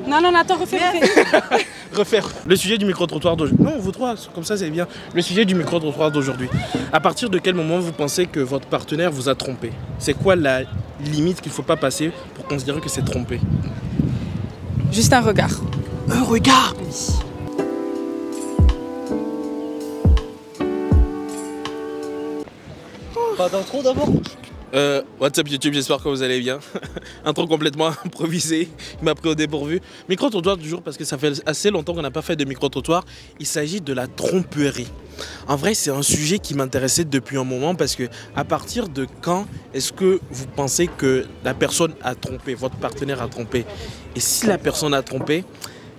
Non, non, attends, refais. Refaire. Le sujet du micro-trottoir d'aujourd'hui. Non, vous trois, comme ça c'est bien. Le sujet du micro-trottoir d'aujourd'hui. À partir de quel moment vous pensez que votre partenaire vous a trompé? C'est quoi la limite qu'il ne faut pas passer pour considérer que c'est trompé? Juste un regard. Un regard? Oui. Pas d'intro d'abord? What's up YouTube, j'espère que vous allez bien. Intro complètement improvisé, il m'a pris au dépourvu. Micro-trottoir toujours parce que ça fait assez longtemps qu'on n'a pas fait de micro-trottoir. Il s'agit de la tromperie. En vrai, c'est un sujet qui m'intéressait depuis un moment parce que à partir de quand est-ce que vous pensez que la personne a trompé, votre partenaire a trompé? Et si la personne a trompé,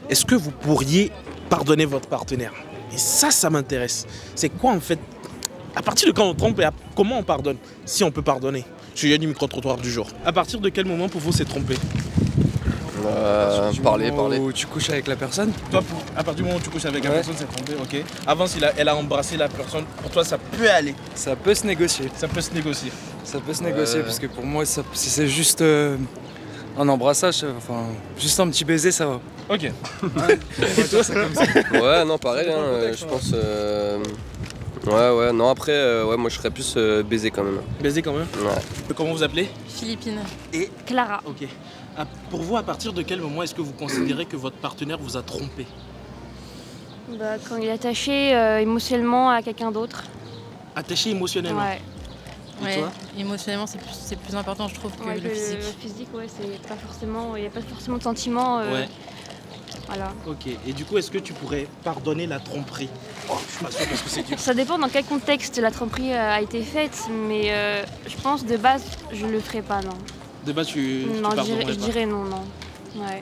est-ce que vous pourriez pardonner votre partenaire? Et ça m'intéresse. C'est quoi en fait? À partir de quand on trompe et comment on pardonne? Si on peut pardonner. Sujet du micro-trottoir du jour. À partir de quel moment pour vous c'est trompé? Parler. Où tu couches avec la personne? Toi, à partir du moment où tu couches avec la personne, c'est trompé, ok. Avant, si elle a embrassé la personne, pour toi, ça peut aller. Ça peut se négocier. Ça peut se négocier. Ça peut se négocier parce que pour moi, si c'est juste un embrassage, enfin, juste un petit baiser, ça va. Ok. Et toi, c'est comme ça? Ouais, non, pareil, hein, je pense. Ouais, non, après, ouais, moi je serais plus baiser quand même. Baiser quand même? Ouais. Comment vous appelez? Philippine. Et Clara. Ok. Pour vous, à partir de quel moment est-ce que vous considérez que votre partenaire vous a trompé? Bah, quand il est attaché émotionnellement à quelqu'un d'autre. Attaché émotionnellement? Ouais. Et toi? Émotionnellement, c'est plus important, je trouve, que Ouais, le physique. Le physique, ouais, c'est pas forcément. Il n'y a pas forcément de sentiment. Ouais. Voilà. Ok. Et du coup, est-ce que tu pourrais pardonner la tromperie? Je suis pas sûr parce que c'est dur. Ça dépend dans quel contexte la tromperie a été faite, mais je pense de base, je le ferai pas, non. De base, tu Non, pardonnerais je pas. dirais non. Ouais.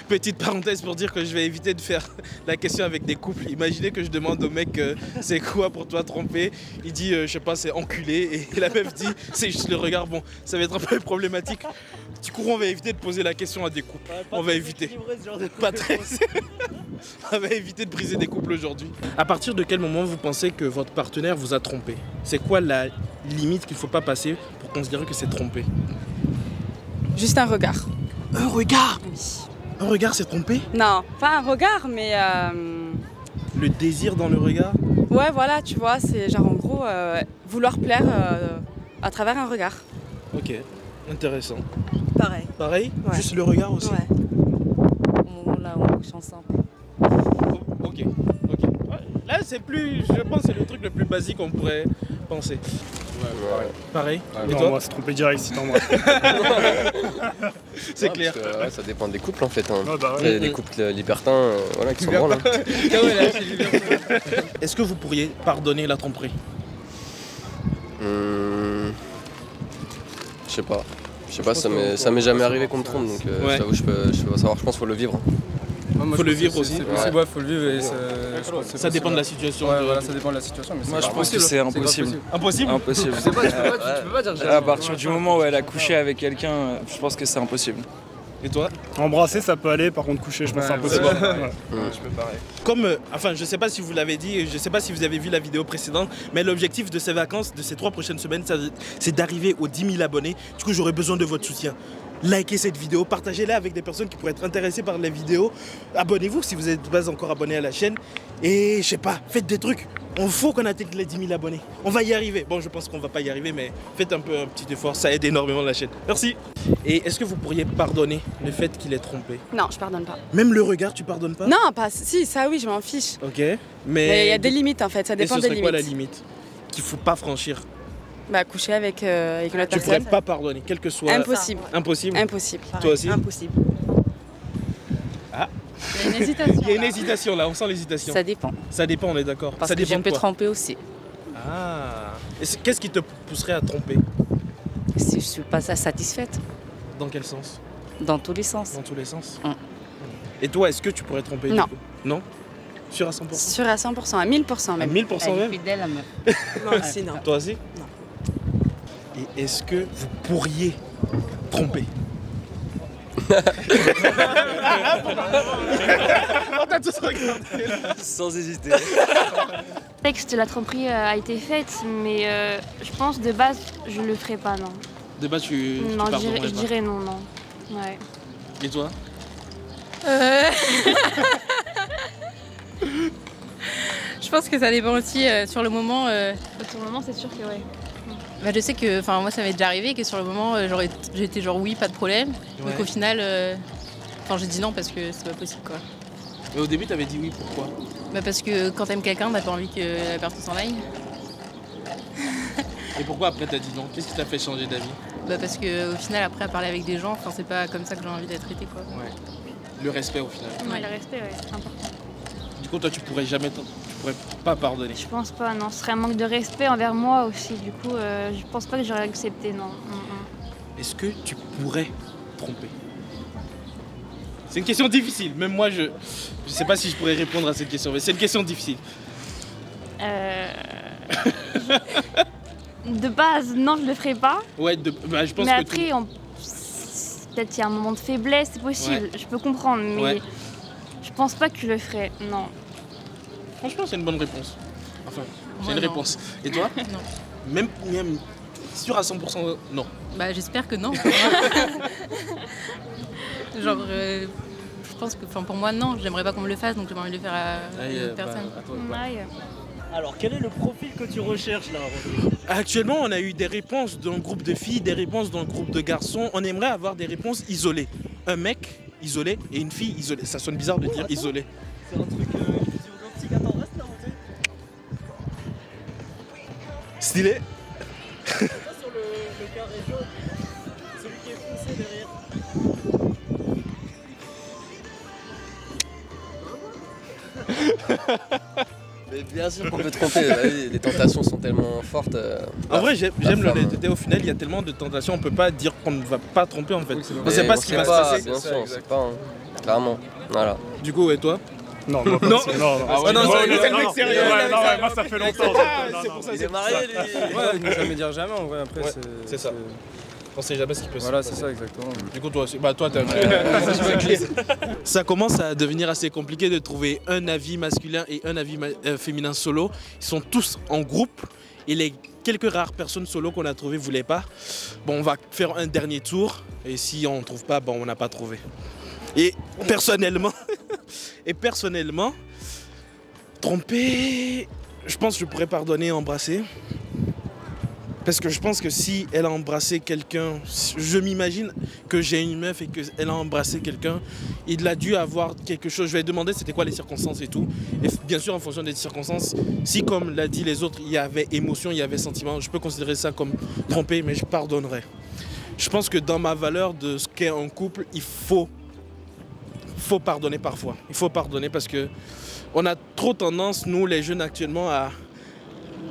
Petite parenthèse pour dire que je vais éviter de faire la question avec des couples. Imaginez que je demande au mec c'est quoi pour toi tromper. Il dit je sais pas, c'est enculé, et la meuf dit c'est juste le regard. Bon, ça va être un peu problématique. Du coup, on va éviter de poser la question à des couples. On va éviter. Pas très. On va éviter de briser des couples aujourd'hui. À partir de quel moment vous pensez que votre partenaire vous a trompé? C'est quoi la limite qu'il ne faut pas passer pour considérer que c'est trompé? Juste un regard. Un regard? Oui. Un regard, c'est trompé? Non, pas un regard, mais... Le désir dans le regard? Ouais, voilà, tu vois, c'est genre en gros vouloir plaire à travers un regard. Ok, intéressant. Pareil. Pareil? Ouais. Juste le regard aussi? Ouais. Au moment là où on couche ensemble. Ok. Ouais, là, c'est plus, je pense, que c'est le truc le plus basique qu'on pourrait penser. Pareil. Et Non, toi? moi c'est trompé direct si t'embrasses. C'est clair. Parce que, ouais, ça dépend des couples en fait. Hein. Ouais, bah ouais. Il y a des couples libertins voilà, qui sont bons là. Est-ce que vous pourriez pardonner la tromperie? Je sais pas. Ça m'est jamais arrivé qu'on me trompe, donc Ouais. j'avoue, je peux pas savoir. Je pense qu'il faut le vivre. Faut le vivre aussi. C'est possible, ouais, faut le vivre. Et Ça dépend de la situation. Ouais, voilà, ça dépend de la situation. Mais Moi, je pas pense que possible. c'est impossible. Impossible? Impossible. Tu peux pas dire À partir du moment où elle a couché avec quelqu'un, je pense que c'est impossible. Et toi? Embrasser ça peut aller, par contre coucher je pense que c'est impossible. Ouais. Ouais. Je peux pareil. Comme, enfin, je sais pas si vous l'avez dit, je sais pas si vous avez vu la vidéo précédente, mais l'objectif de ces vacances, de ces 3 prochaines semaines, c'est d'arriver aux 10 000 abonnés. Du coup, j'aurais besoin de votre soutien. Likez cette vidéo, partagez-la avec des personnes qui pourraient être intéressées par les vidéos. Abonnez-vous si vous n'êtes pas encore abonné à la chaîne. Et je sais pas, faites des trucs. Il faut qu'on atteigne les 10 000 abonnés. On va y arriver. Bon, je pense qu'on va pas y arriver, mais faites un petit effort. Ça aide énormément la chaîne. Merci. Et est-ce que vous pourriez pardonner le fait qu'il ait trompé? Non, je pardonne pas. Même le regard, tu pardonnes pas? Non, pas... Si, ça oui, je m'en fiche. Ok. Mais il y a des limites en fait, ça Et dépend ce des serait limites. quoi la limite qu'il faut pas franchir? Bah, coucher avec une autre Tu pourrais personne. pas pardonner, quel que soit. Impossible. Impossible. Impossible. Toi aussi? Impossible. Il y a une hésitation. Il y a une hésitation là, on sent l'hésitation. Ça dépend. Ça dépend, on est d'accord. Parce Ça que je dépend peux de quoi? tromper aussi. Ah. Qu'est-ce qui te pousserait à tromper? Si je suis pas satisfaite, Dans quel sens? dans tous les sens. Dans tous les sens. Mm. Et toi, est-ce que tu pourrais tromper? Non. Du coup non? Sûr à 100%? Sûr à 100%, à 1000% À même. 1000% même? fidèle, la meuf. Non, aussi non. Toi aussi? Non. Et est-ce que vous pourriez tromper? On t'a tous regardé là. Sans hésiter. Le contexte la tromperie a été faite, mais je pense de base, je le ferai pas, non. De base, tu Non, pardonnerais je pas. dirais non. Ouais. Et toi? Je pense que ça dépend aussi sur le moment. Sur le moment, c'est sûr que ouais. Bah, je sais que moi, ça m'est déjà arrivé que sur le moment, j'étais genre oui, pas de problème. Ouais. Donc au final, j'ai dit non parce que c'est pas possible quoi. Mais au début, t'avais dit oui, pourquoi? Bah, parce que quand t'aimes quelqu'un, t'as pas envie que la personne s'en aille. Et pourquoi après t'as dit non? Qu'est-ce qui t'a fait changer d'avis? Bah, parce que au final, après, à parler avec des gens, c'est pas comme ça que j'ai envie d'être traitée quoi. Ouais. Le respect au final. Ouais, le respect, ouais, c'est important. Du coup, toi, tu pourrais pas pardonner. Je pense pas, non. Ce serait un manque de respect envers moi aussi. Du coup, je pense pas que j'aurais accepté, non. Est-ce que tu pourrais tromper? C'est une question difficile. Même moi, je sais pas si je pourrais répondre à cette question, mais c'est une question difficile. De base, non, je le ferais pas. Ouais, je pense mais que après, peut-être il y a un moment de faiblesse, c'est possible. Ouais. Je peux comprendre, mais Ouais. je pense pas que je le ferais, non. Franchement, c'est une bonne réponse. Enfin, c'est Moi, une non. réponse. Et toi? Non. Même sûr à 100% non. Bah, j'espère que non. Je pense que pour moi, non. J'aimerais pas qu'on me le fasse, donc j'ai pas envie de le faire à une autre personne. à toi, Ouais. Alors, quel est le profil que tu recherches là, Roger? Actuellement, on a eu des réponses d'un groupe de filles, des réponses d'un groupe de garçons. On aimerait avoir des réponses isolées. Un mec isolé et une fille isolée. Ça sonne bizarre de dire isolé. C'est un truc identique. Attends, reste là, Roger. Stylé. Là, sur le carré jaune, celui qui est foncé derrière. Mais bien sûr qu'on peut tromper, les tentations sont tellement fortes. En vrai, j'aime femme. l'honnêteté. Au final, il y a tellement de tentations, on peut pas dire qu'on ne va pas tromper en fait. On Mais sait pas ce qui va se passer. Bien sûr, on sait pas, hein. Clairement. Voilà. Du coup, et toi? Non, moi, pas Non. de- non, Ah ouais, non, moi, c'est le mec non, sérieux. ouais, non, ouais, moi ça fait longtemps. C'est pour ça, Il est marié, lui. Ouais, il ne jamais dire jamais en vrai. Après, Ouais, c'est ça. On sait jamais ce qui peut se Voilà, passer. c'est ça, exactement. Du coup, toi aussi. Bah, toi, t'es un Ça commence à devenir assez compliqué de trouver un avis masculin et un avis féminin solo. Ils sont tous en groupe et les quelques rares personnes solo qu'on a trouvées ne voulaient pas. Bon, on va faire un dernier tour et si on ne trouve pas, bon, on n'a pas trouvé. Et personnellement, tromper, je pense que je pourrais pardonner et embrasser. Parce que je pense que si elle a embrassé quelqu'un, je m'imagine que j'ai une meuf et qu'elle a embrassé quelqu'un, il a dû avoir quelque chose. Je vais demander c'était quoi les circonstances et tout. Et bien sûr, en fonction des circonstances, si comme l'a dit les autres, il y avait émotion, il y avait sentiment, je peux considérer ça comme trompé, mais je pardonnerai. Je pense que dans ma valeur de ce qu'est un couple, il faut pardonner parfois. Il faut pardonner parce que on a trop tendance, nous les jeunes actuellement,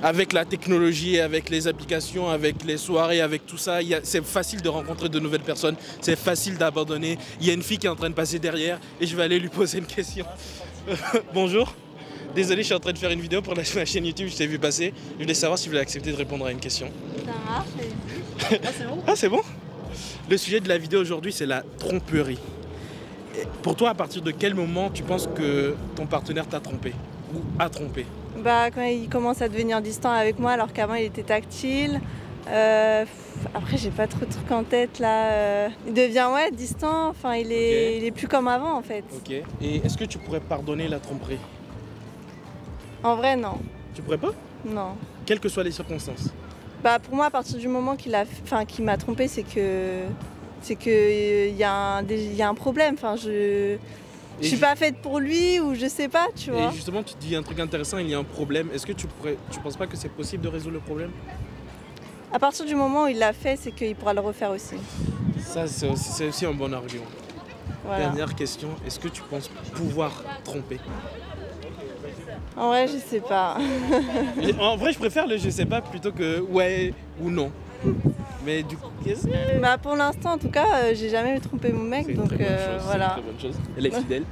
avec la technologie, avec les applications, avec les soirées, avec tout ça, c'est facile de rencontrer de nouvelles personnes, c'est facile d'abandonner. Il y a une fille qui est en train de passer derrière et je vais aller lui poser une question. Bonjour, désolé, je suis en train de faire une vidéo pour ma chaîne YouTube, je t'ai vu passer. Je voulais savoir si vous voulez accepter de répondre à une question. Ça marche. Ah, c'est bon? Ah, c'est bon? Le sujet de la vidéo aujourd'hui, c'est la tromperie. Et pour toi, à partir de quel moment tu penses que ton partenaire t'a trompé ou a trompé? Bah, quand il commence à devenir distant avec moi alors qu'avant il était tactile. Après j'ai pas trop de trucs en tête là. Il devient distant, enfin il est plus comme avant en fait. Ok. Et est-ce que tu pourrais pardonner la tromperie? En vrai non. Tu pourrais pas? Non. Quelles que soient les circonstances. Bah pour moi à partir du moment qu'il m'a trompé c'est que il y a un problème. Enfin je suis pas faite pour lui ou je sais pas, tu vois. Et justement, tu dis un truc intéressant, il y a un problème. Est-ce que tu penses pas que c'est possible de résoudre le problème? À partir du moment où il l'a fait, c'est qu'il pourra le refaire aussi. Ça, c'est aussi un bon argument. Voilà. Dernière question, est-ce que tu penses pouvoir tromper? En vrai, je sais pas. En vrai, je préfère le je sais pas plutôt que ouais ou non. Mais du coup, bah pour l'instant, en tout cas, j'ai jamais trompé mon mec, donc voilà. C'est une très bonne chose. Elle est fidèle.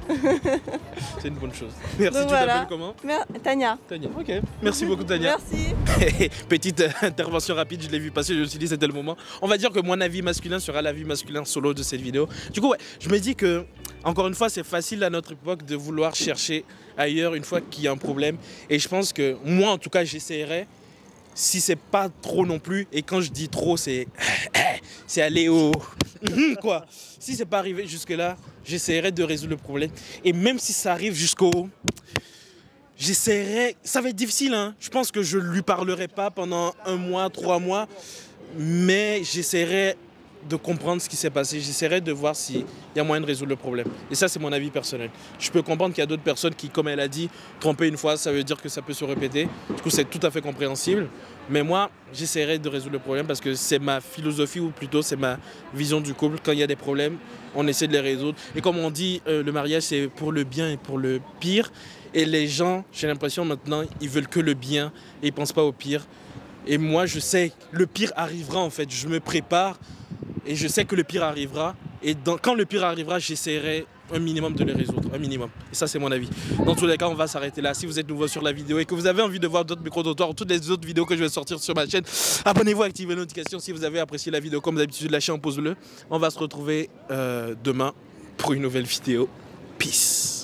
C'est une bonne chose. Merci, Donc tu voilà. t'appelles comment? Tania. Tania, ok. Merci beaucoup Tania. Merci. Petite intervention rapide, je l'ai vu passer, je me suis dit c'était le moment. On va dire que mon avis masculin sera l'avis masculin solo de cette vidéo. Du coup, ouais, je me dis que, encore une fois, c'est facile à notre époque de vouloir chercher ailleurs une fois qu'il y a un problème. Et je pense que moi, en tout cas, j'essaierai. si c'est pas trop non plus, et quand je dis trop, c'est aller au... quoi. Si c'est pas arrivé jusque-là, j'essaierai de résoudre le problème. Et même si ça arrive jusqu'au... J'essaierai... Ça va être difficile, hein. Je pense que je lui parlerai pas pendant 1 mois, 3 mois, mais j'essaierai de comprendre ce qui s'est passé. J'essaierai de voir s'il y a moyen de résoudre le problème. Et ça, c'est mon avis personnel. Je peux comprendre qu'il y a d'autres personnes qui, comme elle a dit, tromper une fois, ça veut dire que ça peut se répéter. Du coup, c'est tout à fait compréhensible. Mais moi, j'essaierai de résoudre le problème parce que c'est ma philosophie, ou plutôt c'est ma vision du couple. Quand il y a des problèmes, on essaie de les résoudre. Et comme on dit, le mariage, c'est pour le bien et pour le pire. Et les gens, j'ai l'impression maintenant, ils veulent que le bien et ils ne pensent pas au pire. Et moi, je sais, le pire arrivera en fait. Je me prépare et je sais que le pire arrivera. Et quand le pire arrivera, j'essaierai un minimum de les résoudre, un minimum. Et ça, c'est mon avis. Dans tous les cas, on va s'arrêter là. Si vous êtes nouveau sur la vidéo et que vous avez envie de voir d'autres micro-trottoirs ou toutes les autres vidéos que je vais sortir sur ma chaîne, abonnez-vous, activez les notifications. Si vous avez apprécié la vidéo, comme d'habitude, lâchez un pouce bleu. On va se retrouver demain pour une nouvelle vidéo. Peace.